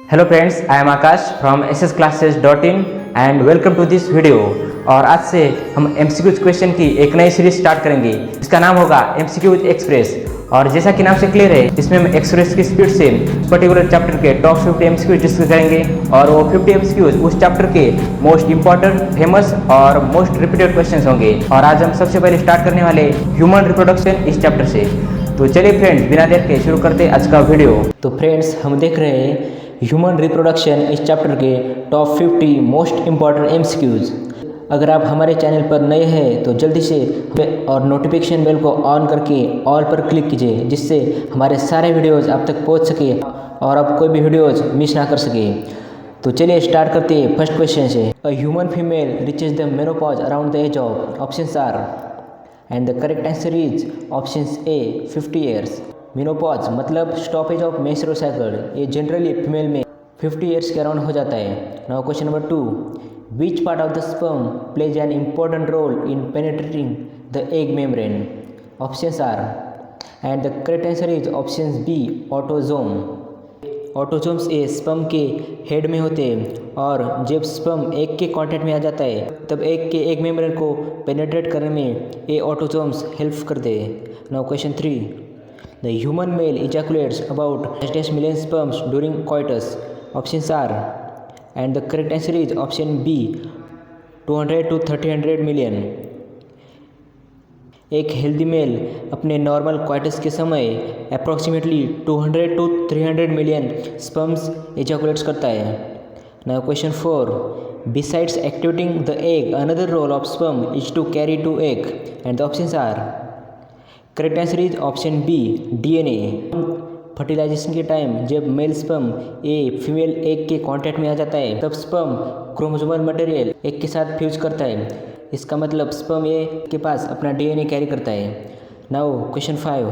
Hello friends, I am Akash from ssclasses.in and welcome to this video. और आज से हम MCQ क्वेश्चन की एक नई सीरीज स्टार्ट करेंगे। इसका नाम होगा MCQ एक्सप्रेस। और जैसा कि नाम से क्लियर है, इसमें हम एक्सप्रेस की स्पीड से पर्टिकुलर चैप्टर के टॉप 50 MCQ डिस्कस करेंगे। और वो 50 MCQ उस चैप्टर के मोस्ट इंपॉर्टेंट, फेमस और मोस्ट रिपीटेड क्वेश्चन होंगे। और आज हम सबसे पहले स्टार्ट करने वाले ह्यूमन रिप्रोडक्शन इस चैप्टर से। तो चलिए फ्रेंड्स, बिना देर के शुरू करते आज का वीडियो। तो फ्रेंड्स, हम देख रहे हैं ह्यूमन रिप्रोडक्शन इस चैप्टर के टॉप 50 मोस्ट इम्पॉर्टेंट MCQs। अगर आप हमारे चैनल पर नए हैं तो जल्दी से और नोटिफिकेशन बेल को ऑन करके ऑल पर क्लिक कीजिए, जिससे हमारे सारे वीडियोज़ आप तक पहुंच सके और आप कोई भी वीडियोज़ मिस ना कर सके। तो चलिए स्टार्ट करते हैं फर्स्ट क्वेश्चन से। A human female reaches the menopause around the age of options are, and the correct answer is options A 50 years. Menopause मतलब स्टॉपेज ऑफ मेंस्ट्रुअल साइकिल। ये जनरली फीमेल में 50 ईयर्स के around हो जाता है। Now question number 2, which part of the sperm plays an important role in penetrating the egg membrane? Options are, and the correct answer is options B autosome. Autosomes ये sperm के head में होते हैं, और जब स्पर्म एग के contact में आ जाता है तब एग के एग मेम्ब्रेन को पेनेट्रेट करने में ये ऑटोजोम्स हेल्प करते हैं। Now question 3, the human male ejaculates about 10 million sperms during coitus. Options are, and the correct answer is option B 200 to 300 million. एक हेल्दी मेल अपने नॉर्मल क्वाइटस के समय approximately 200 to 300 million sperms ejaculates करता है। Now question 4, besides activating the egg another role of sperm is to carry to egg, and the options are, correct answer is option B DNA। Fertilisation के time जब male sperm a female egg के contact में आ जाता है तब sperm chromosomal material egg के साथ फ्यूज करता है। इसका मतलब स्पर्म ए के पास अपना DNA कैरी करता है। Now question 5,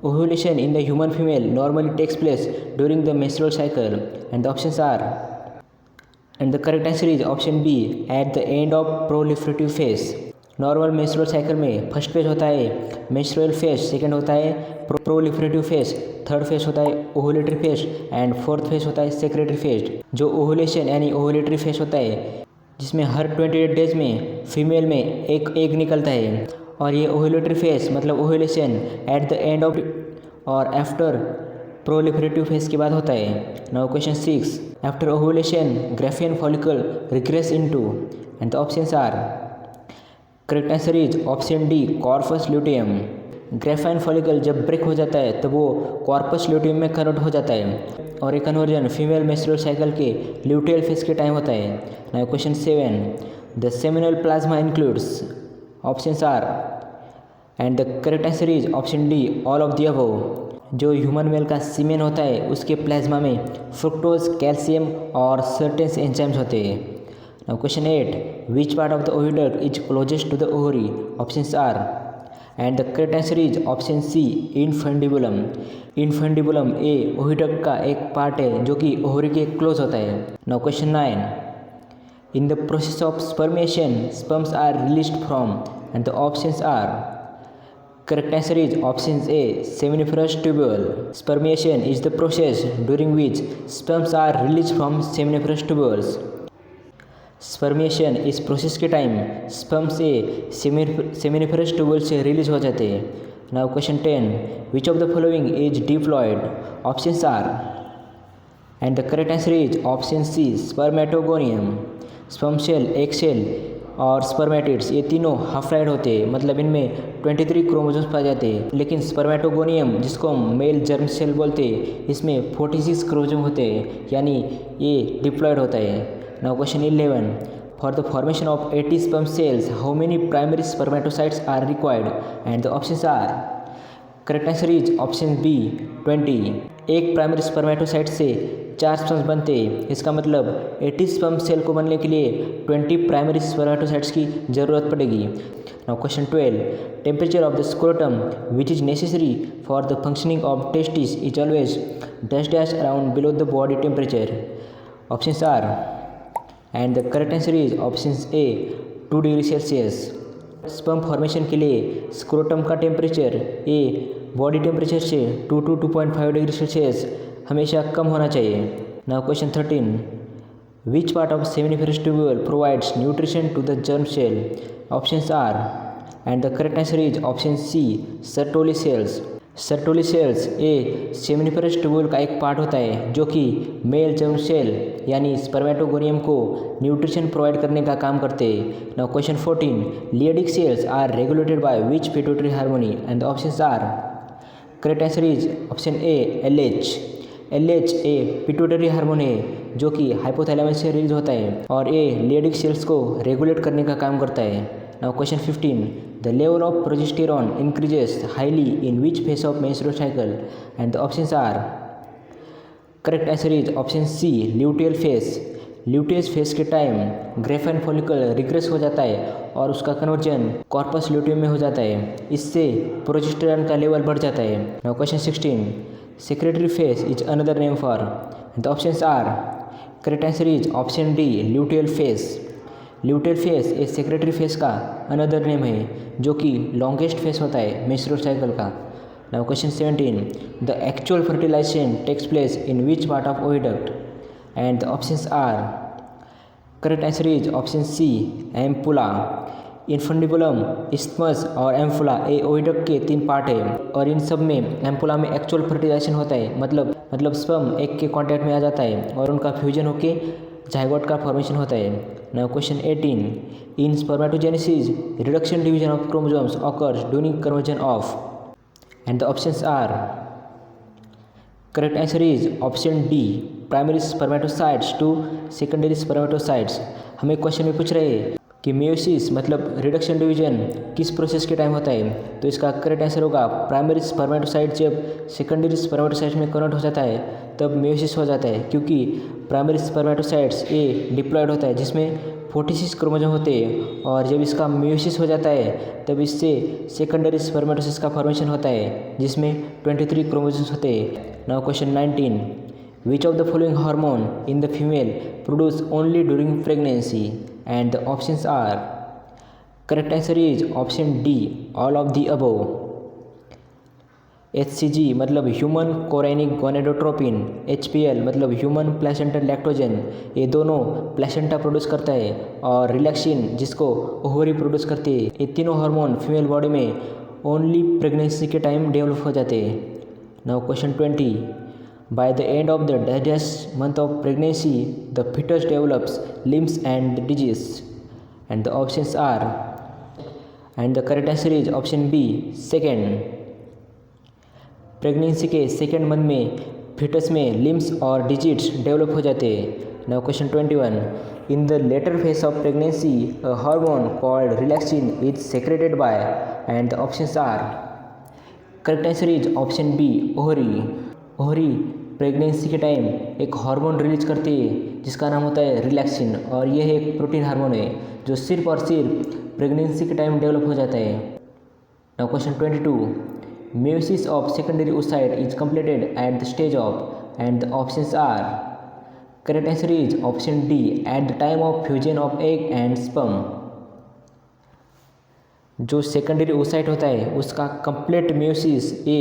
ovulation in the human female normally takes place during the menstrual cycle, and the options are, and the correct answer is option B at the end of proliferative phase. Normal menstrual cycle में first phase होता है menstrual phase, second होता है proliferative phase, third phase होता है ovulatory phase, and fourth phase होता है secretary phase. जो ओव्यूलेशन यानी ओव्यूलेटरी फेज होता है, जिसमें हर 28 डेज में फीमेल में एक एग निकलता है, और ये ओव्यूलेटरी फेज मतलब ovulation at the end of और आफ्टर प्रोलिफरेटिव फेज के बाद होता है। Now question 6, after ovulation graafian follicle regress into, and the options are, correct answer is option D corpus luteum. Graafian follicle जब break हो जाता है तब वो कॉर्पस ल्यूटियम में कन्वर्ट हो जाता है, और ये कन्वर्जन फीमेल मेंस्ट्रुअल साइकिल के ल्यूटियल फेज के टाइम होता है। Now question 7, the seminal plasma includes, options are, and the correct answer is option D all of the above. जो ह्यूमन मेल का सीमेन होता है उसके प्लाज्मा में फ्रुक्टोज, कैल्शियम और सर्टेन एंजाइम्स होते हैं। Now question 8, which part of the oviduct is closest to the ovary? Options are, and the correct answer is option C infundibulum। infundibulum A oviduct का एक part है जो कि ovary के close होता है। Now question 9, in the process of spermiation sperms are released from, and the options are, correct answer is options A seminiferous tubule। spermiation is the process during which sperms are released from seminiferous tubules। Spermiation इस process के time sperm से seminiferous tubule से release हो जाते हैं। Now question 10, which of the following is diploid? Options are, and the correct answer is option C spermatogonium. Sperm cell, egg cell और spermatids ये तीनों हाफ राइड होते हैं, मतलब इनमें 23 क्रोमोसोम्स पाए जाते हैं। लेकिन स्पर्मेटोगोनियम जिसको हम मेल जर्म सेल बोलते हैं, इसमें 46 क्रोमोसोम होते हैं, यानी ये डिप्लॉयड होता है। Now question 11, for the formation of 80 sperm cells how many primary spermatocytes are required, and the options are, correct answer is option B 20। एक प्राइमरी स्पर्मेटोसाइट से 4 स्पर्म्स बनते हैं। इसका मतलब 80 स्पर्म सेल को बनने के लिए 20 प्राइमरी स्पर्मेटोसाइट्स की ज़रूरत पड़ेगी। Now question 12, temperature of the scrotum which is necessary for the functioning of testes is always dash around below the body temperature। Options are, and the correct answer is option A 2 degree Celsius. Sperm formation के लिए scrotum का temperature a body temperature से 2 to 2.5 degree Celsius हमेशा कम होना चाहिए। Now question 13, which part of seminiferous tubule provides nutrition to the germ cell? Options are, and the correct answer is option C, Sertoli cells. Sertoli cells ये seminiferous tubule का एक part होता है जो कि मेल जर्म सेल यानी spermatogonium को nutrition provide करने का काम करते हैं। Now question 14, Leydig cells are regulated by which pituitary hormone and the options are, correct answer is option A, LH. LH a pituitary hormone है जो कि हाइपोथैलेमस से रिलीज होता है और ये लिएडिक सेल्स को रेगुलेट करने का काम करता है। Now question 15, the level of progesterone increases highly in which phase of menstrual cycle and the options are, correct answer is option C, luteal phase। Luteal phase के टाइम ग्रेफाइन फॉलिकल रिग्रेस हो जाता है और उसका conversion corpus luteum में हो जाता है, इससे प्रोजेस्टेरॉन का लेवल बढ़ जाता है। Now question 16, secretory phase is another name for, the options are, correct answer is option D, luteal phase. Luteal phase एक सेक्रेटरी फेज का अनदर नेम है जो कि लॉन्गेस्ट फेज होता है मेंस्ट्रुअल साइकिल का। Now question 17, the actual fertilization takes place in which part of oviduct and the options are, correct answer is option C, ampulla. Infundibulum, isthmus और ampulla ये oviduct के 3 part है और इन सब में एम्पुला में एक्चुअल फर्टिलाइजेशन होता है, मतलब स्पर्म एक के कांटेक्ट में आ जाता है और उनका फ्यूजन होके जाइगोट का फॉर्मेशन होता है। Now question 18, in spermatogenesis reduction division of chromosomes occurs during conversion of and the options are, correct answer is option D, primary spermatocytes to secondary spermatocytes. हमें क्वेश्चन में पूछ रहे हैं कि मेयोसिस मतलब रिडक्शन डिवीजन किस प्रोसेस के time होता है, तो इसका करेक्ट आंसर होगा प्राइमरी स्पर्मेटोसाइट जब सेकेंडरी स्पर्मेटोसाइट में कन्वर्ट हो जाता है तब मेयोसिस हो जाता है, क्योंकि प्राइमरी स्पर्मेटोसाइट्स ये डिप्लॉयड होता है जिसमें 46 क्रोमोसोम होते हैं और जब इसका मेयोसिस हो जाता है तब इससे सेकेंडरी स्पर्मेटोसिस का फॉर्मेशन होता है जिसमें 23 क्रोमोसोम्स होते हैं। Now question 19, which of the following hormone in the female produced only during pregnancy and the options are, correct answer is option D, all of the above। HCG मतलब human कोराइनिक gonadotropin, HPL मतलब human placental lactogen, ये दोनों placenta produce करता है और relaxin जिसको ovary produce करती है। ये तीनों हार्मोन फीमेल बॉडी में ओनली प्रेगनेंसी के टाइम डेवलप हो जाते हैं। Now question 20, by the end of the dash month of pregnancy the fetus develops limbs and digits and the options are, and the correct answer is option B, second। Pregnancy के second month में fetus में limbs और digits develop हो जाते हैं। Now question 21, in the later phase of pregnancy a hormone called relaxin is secreted by and the options are, correct answer is option B, ovary. Ovary pregnancy के time एक hormone release करती है जिसका नाम होता है रिलैक्सिन और यह एक प्रोटीन हार्मोन है जो सिर्फ और सिर्फ प्रेगनेंसी के टाइम डेवलप हो जाता है। Now question 22, meiosis of secondary oocyte is completed at the stage of and the options are, correct answer is option D, at the time of fusion of egg and sperm। जो secondary oocyte होता है उसका complete meiosis ये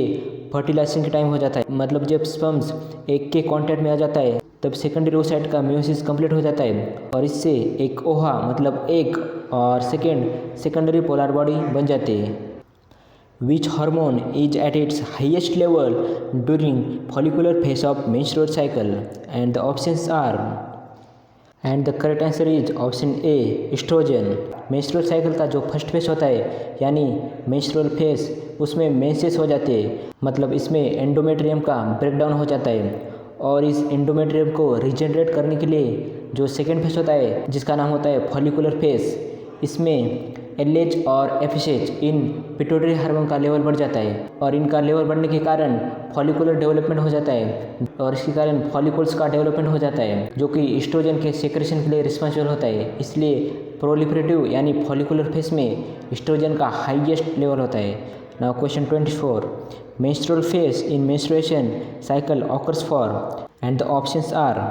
fertilisation के time हो जाता है, मतलब जब स्पर्म्स एग के कांटेक्ट में आ जाता है तब सेकेंडरी oocyte का मेयोसिस कंप्लीट हो जाता है और इससे एक ओहा मतलब एग और सेकेंडरी पोलर बॉडी बन जाती है। Which hormone is at its highest level during follicular phase of menstrual cycle and the options are, and the correct answer is option A, estrogen। menstrual cycle का जो first phase होता है यानी menstrual phase उसमें menses हो जाते हैं, मतलब इसमें एंडोमेट्रियम का ब्रेकडाउन हो जाता है और इस एंडोमेट्रियम को रिजनरेट करने के लिए जो सेकेंड फेज होता है जिसका नाम होता है फॉलिकुलर फेज, इसमें LH और FSH इन पिट्यूटरी हार्मोन का लेवल बढ़ जाता है और इनका लेवल बढ़ने के कारण फॉलिकुलर डेवलपमेंट हो जाता है और इसके कारण फॉलिकल्स का डेवलपमेंट हो जाता है जो कि एस्ट्रोजन के सेक्रेशन के लिए रिस्पॉन्सिबल होता है। इसलिए प्रोलिफरेटिव यानी फॉलिकुलर फेज में एस्ट्रोजन का हाईएस्ट लेवल होता है। Now question 24, menstrual phase in menstruation cycle occurs for and the options are,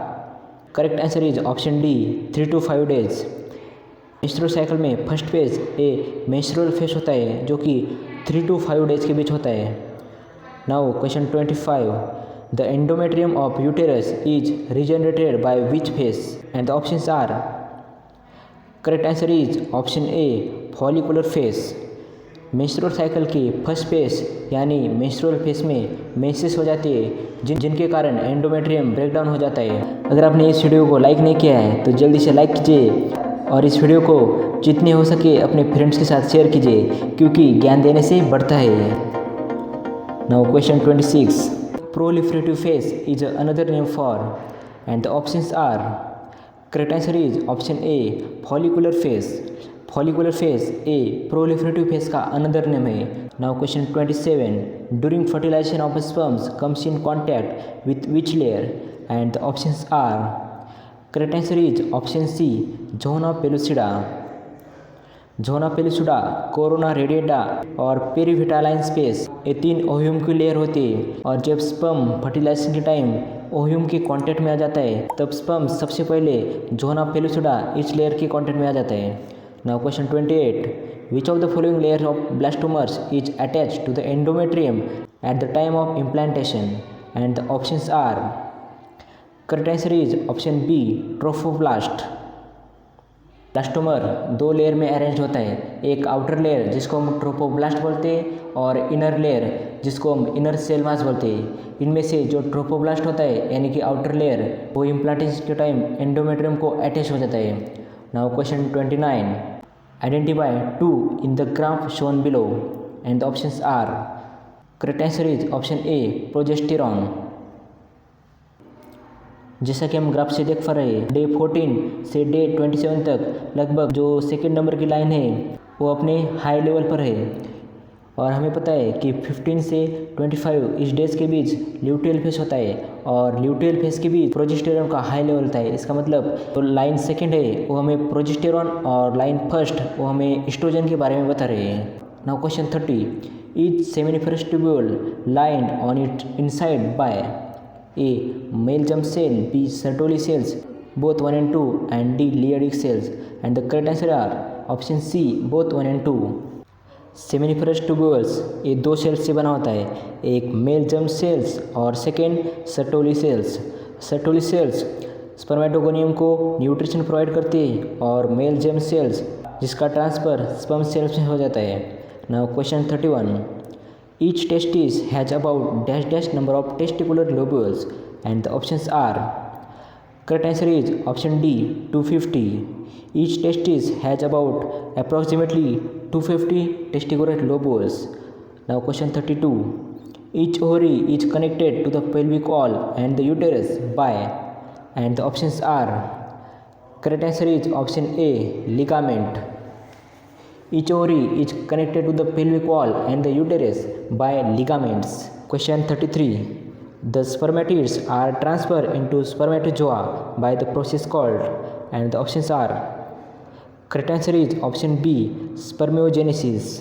correct answer is option D, 3 to 5 days। Menstrual cycle में first phase a menstrual phase होता है जो कि 3 to 5 days के बीच होता है। Now question 25, the endometrium of uterus is regenerated by which phase? And the options are, correct answer is option A follicular phase. Menstrual cycle के first phase यानी मेंस्ट्रुअल फेस में मेंसेस हो जाती है जिनके कारण एंडोमेट्रियम ब्रेकडाउन हो जाता है। अगर आपने इस वीडियो को लाइक नहीं किया है तो जल्दी से लाइक कीजिए और इस वीडियो को जितने हो सके अपने फ्रेंड्स के साथ शेयर कीजिए क्योंकि ज्ञान देने से बढ़ता है। Now question 26, proliferative phase is another name for? And the options are, correct answer is option A follicular phase. Follicular phase a proliferative phase का अनदर नेम है। Now question 27, during fertilization of sperms comes in contact with which layer? And the options are, correct answer is option C zona pellucida. Zona pellucida, corona radiata और perivitelline space, ये 3 ओह्यूम की layer होती है और जब sperm fertilisation के time ओह्यूम के contact में आ जाता है तब स्पर्म सबसे पहले जोना पेलुसिडा इस लेयर के कांटेक्ट में आ जाता है। Now question 28, which of the following layer of blastomeres is attached to the endometrium at the time of implantation? And the options are, correct answer is option B trophoblast. Blastomere 2 layer में arrange होता है, एक outer layer जिसको हम trophoblast बोलते हैं और inner layer जिसको हम इनर सेल मास बोलते हैं। इनमें से जो ट्रोफोब्लास्ट होता है यानी कि आउटर लेयर वो इम्प्लांटेशन के टाइम एंडोमेट्रियम को अटैच हो जाता है। Now question 29, identify 2 in the graph shown below? And the options are, correct answer is option A progesterone. जैसा कि हम ग्राफ से देख पा रहे हैं, डे 14 से डे 27 तक लगभग जो सेकेंड नंबर की लाइन है वो अपने हाई लेवल पर है और हमें पता है कि 15 से 25 इस डेज के बीच ल्यूटियल फेस होता है और ल्यूटियल फेस के बीच प्रोजेस्टेरॉन का हाई लेवल होता है। इसका मतलब तो लाइन सेकेंड है वो हमें प्रोजेस्टेरॉन और लाइन फर्स्ट वो हमें एस्ट्रोजन के बारे में बता रहे हैं। Now question 30, each seminiferous tubule lined on it inside bye A. male germ cell, B. Sertoli cells, both 1 and 2, and D. Leydig cells. And the correct answer are option C, both 1 and 2. Seminiferous tubules ये 2 sales से बना होता है, एक male germ cells और second Sertoli cells. Sertoli cells spermatogonium को nutrition provide करती है और मेल जर्म सेल्स जिसका ट्रांसफ़र स्पर्म सेल्स में हो जाता है। Now question 31, each testis has about dash dash number of testicular lobules and the options are, correct answer is option D 250. Each testis has about approximately 250 testicular lobules. Now question 32, each ovary is connected to the pelvic wall and the uterus by, and the options are, correct answer is option A ligament. Each ovary is connected to the pelvic wall and the uterus by ligaments. Question 33, the spermatids are transferred into spermatozoa by the process called, and the options are, correct answer is option B spermiogenesis.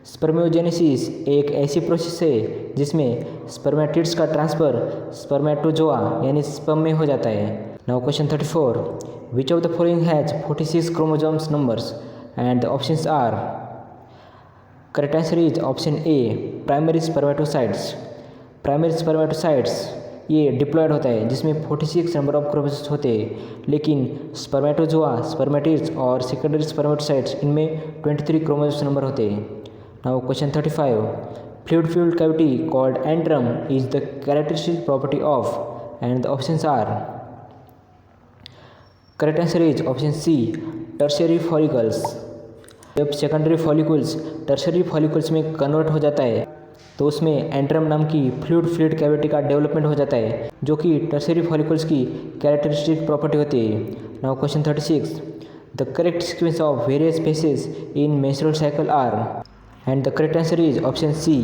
Spermiogenesis एक ऐसी process है जिसमें spermatids का transfer spermatozoa यानी sperm में हो जाता है। Now question 34, which of the following has 46 chromosomes numbers? And the options are, correct answer is option A primary spermatocytes. Primary spermatocytes ये डिप्लॉयड होता है जिसमें 46 नंबर ऑफ क्रोमोसोम्स होते हैं, लेकिन स्पर्मेटोजोआ स्पर्मेटिड्स और सेकेंडरी स्पर्मेटोसाइट्स इनमें 23 क्रोमोसोम्स नंबर होते हैं। Now question 35, fluid filled cavity called antrum is the characteristic property of, and the options are, correct answer is option C tertiary follicles. जब secondary follicles tertiary follicles में convert हो जाता है तो उसमें एंट्रम नाम की फ्लूइड कैविटी का डेवलपमेंट हो जाता है जो कि टर्शियरी फॉलिकल्स की कैरेक्टरिस्टिक प्रॉपर्टी होती है। Now question 36, the correct sequence of various phases in menstrual cycle are, and the correct answer is option C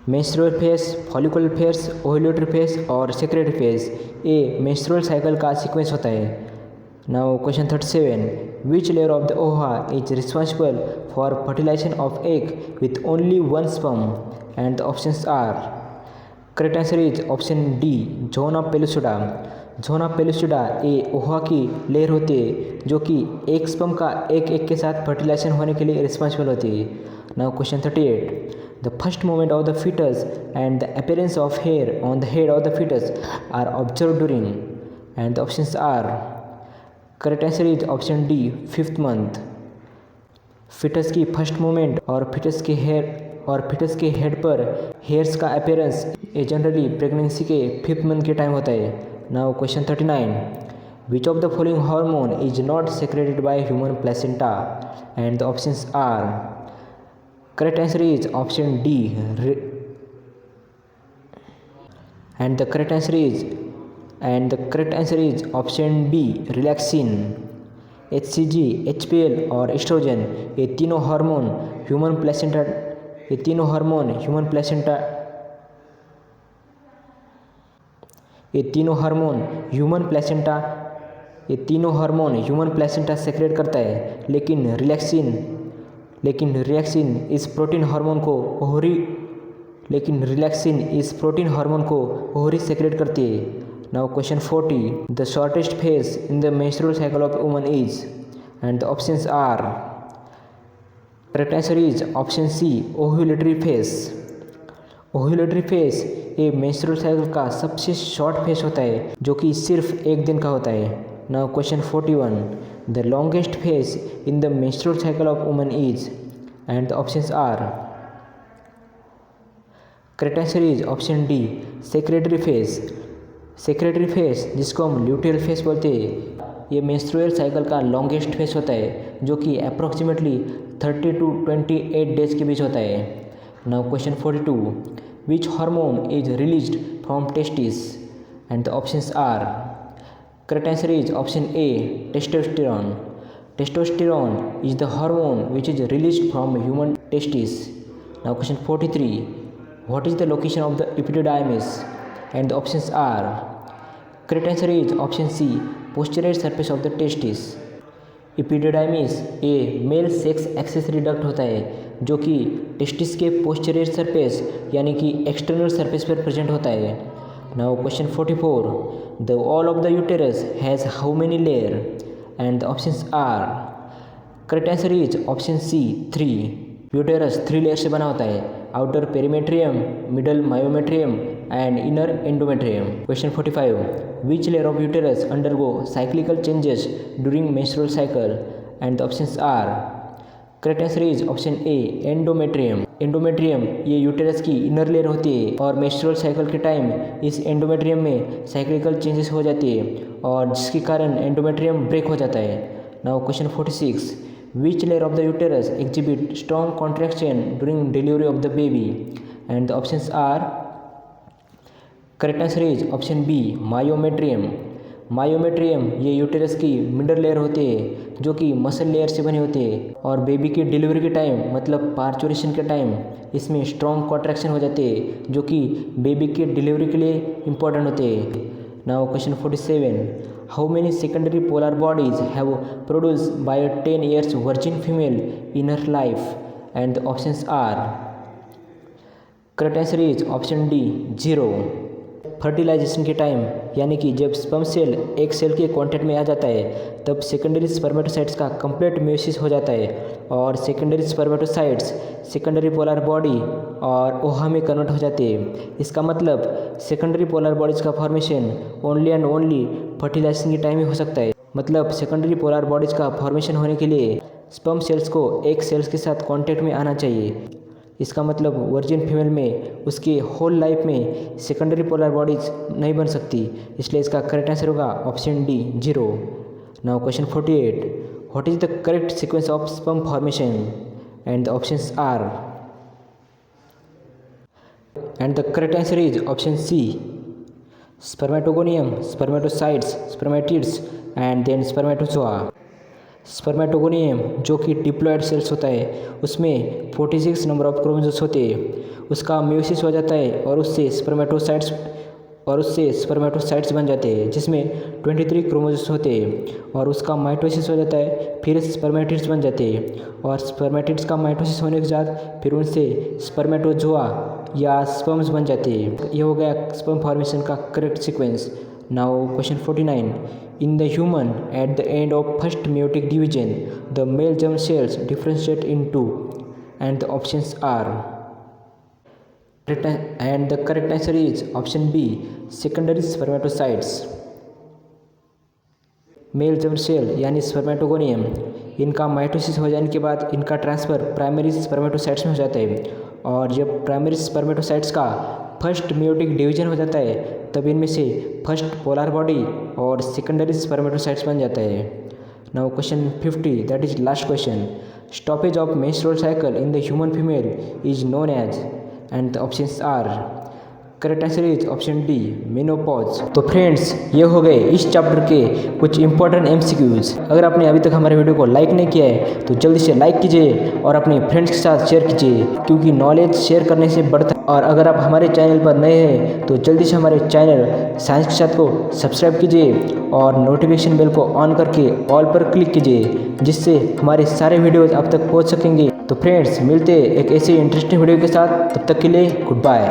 menstrual phase, follicular phase, ovulatory phase और सेक्रेटरी फेस, ये menstrual cycle का sequence होता है। Now question 37, which layer of the ova is responsible for fertilization of egg with only one sperm? And the options are, correct answer is option D zona pellucida. zona pellucida ये ओहा की layer होती है जो कि एक sperm का एक के साथ फर्टिलाइजेशन होने के लिए रिस्पॉन्सिबल होती है। Now question 38, The first movement of the fetus and the appearance of hair on the head of the fetus are observed during, and the options are correct answer is option D, 5th month. Fetus की first movement और fetus के head पर hairs का appearance ये generally pregnancy के 5th month के time होता है. Now question 39. Which of the following hormone is not secreted by human placenta? And the options are correct answer is option D. And the correct answer is option B, relaxin. HCG, HPL और oestrogen ये तीनों hormone human placenta secret करता है. लेकिन relaxin इस protein hormone को ovary secrete करती है. Now question 40. The shortest phase in the menstrual cycle of woman is, and the options are correct answer is option C, ovulatory phase ये menstrual cycle का सबसे शॉर्ट फेज होता है जो कि सिर्फ 1 दिन का होता है. Now question 41. The longest phase in the menstrual cycle of woman is, and the options are correct answer is option D, secretory phase जिसको हम ल्यूटियल फेज बोलते हैं, ये मेंस्ट्रुअल साइकिल का लॉन्गेस्ट फेज होता है जो कि अप्रॉक्सीमेटली 30 to 28 डेज के बीच होता है. Now question 42. Which hormone is released from testis? And the options are correct answer is option A, testosterone is the hormone which is released from human testes. Now question 43. What is the location of the epididymis? And the options are correct answer is option C, posterior surface of the testis. epididymis ये male sex accessory duct होता है जो कि testis के posterior surface यानी कि external surface पर present होता है. Now question 44. The wall of the uterus has how many layer? And the options are correct answer is option C, 3. Uterus 3 layer से बना होता है. Outer perimetrium, middle myometrium and inner endometrium. Question 45. Which layer of uterus undergo cyclical changes during menstrual cycle? And the options are correct answer is option A, endometrium ये uterus की inner layer होती है और menstrual cycle के time इस endometrium में cyclical changes हो जाती है और जिसके कारण एंडोमेट्रियम ब्रेक हो जाता है. Now question 46. Which layer of the uterus exhibit strong contraction during delivery of the baby? And the options are correct answer is option B, myometrium ये यूटेरस की मिडल लेयर होती है जो कि मसल लेयर से बने होते हैं और बेबी की डिलीवरी के टाइम मतलब पार्चुरेशन के टाइम इसमें स्ट्रॉन्ग कॉन्ट्रैक्शन हो जाते हैं जो कि बेबी की डिलीवरी के लिए इम्पोर्टेंट होते हैं. Now question 47. How many secondary polar bodies have produce by 10 years virgin female in her life? And the options are correct answer is option D, 0. Fertilization के टाइम यानी कि जब स्पर्म सेल एक सेल के contact में आ जाता है तब सेकेंडरी स्पर्मेटोसाइट्स का कंप्लीट म्यूसिस हो जाता है और secondary spermatocytes secondary polar body और ओहा में कन्वर्ट हो जाते हैं. इसका मतलब सेकेंडरी पोलर बॉडीज का formation only and only fertilization के टाइम ही हो सकता है. मतलब सेकेंडरी पोलर बॉडीज का फॉर्मेशन होने के लिए स्पर्म सेल्स को एक सेल्स के साथ कॉन्टेक्ट में आना चाहिए. इसका मतलब वर्जिन फीमेल में उसकी होल लाइफ में सेकेंडरी पोलर बॉडीज नहीं बन सकती, इसलिए इसका करेक्ट आंसर होगा option D, 0. Now question 48. What is the correct sequence of sperm formation? And the options are and the correct answer is option C, spermatogonium, spermatocytes, spermatids and then spermatozoa. Spermatogonium जो कि diploid sales होता है उसमें 46 number of chromosomes होते हैं. उसका meiosis हो जाता है और उससे स्पर्मेटोसाइट्स बन जाते हैं जिसमें 23 क्रोमोसोम्स होते हैं और उसका माइटोसिस हो जाता है, फिर स्पर्मेटिड्स बन जाते हैं और स्पर्मेटिड्स का माइटोसिस होने के बाद फिर उनसे स्पर्मेटोजोआ या स्पर्म्स बन जाते हैं. ये हो गया स्पर्म फॉर्मेशन का correct sequence. Now question 49. In the human, at the end of first meiotic division, the male germ cells differentiate into, and the options are And the correct answer is option B, secondary spermatocytes. Male germ cell यानी spermatogonium, इनका mitosis हो जाने के बाद इनका transfer primary spermatocytes में हो जाता है, और जब प्राइमरी स्पर्मेटोसाइट्स का फर्स्ट मियोटिक डिवीजन हो जाता है तब इनमें से फर्स्ट पोलर बॉडी और सेकेंडरी स्पर्मेटोसाइट्स बन जाता है। Now question 50, that is last question. Stoppage of menstrual cycle in the human female is known as, and the options are, correct answer is option D, menopause. तो friends, ये हो गए इस chapter के कुछ इंपॉर्टेंट एमसीक्यूज। अगर आपने अभी तक हमारे वीडियो को लाइक नहीं किया है तो जल्दी से लाइक कीजिए और अपने फ्रेंड्स के साथ शेयर कीजिए, क्योंकि नॉलेज शेयर करने से बढ़ता है। और अगर आप हमारे चैनल पर नए हैं तो जल्दी से हमारे चैनल साइंस के साथ को सब्सक्राइब कीजिए और नोटिफिकेशन बेल को ऑन करके ऑल पर क्लिक कीजिए, जिससे हमारे सारे वीडियोज़ आप तक पहुँच सकेंगे। तो फ्रेंड्स, मिलते एक ऐसे इंटरेस्टिंग वीडियो के साथ, तब तक के लिए गुड बाय।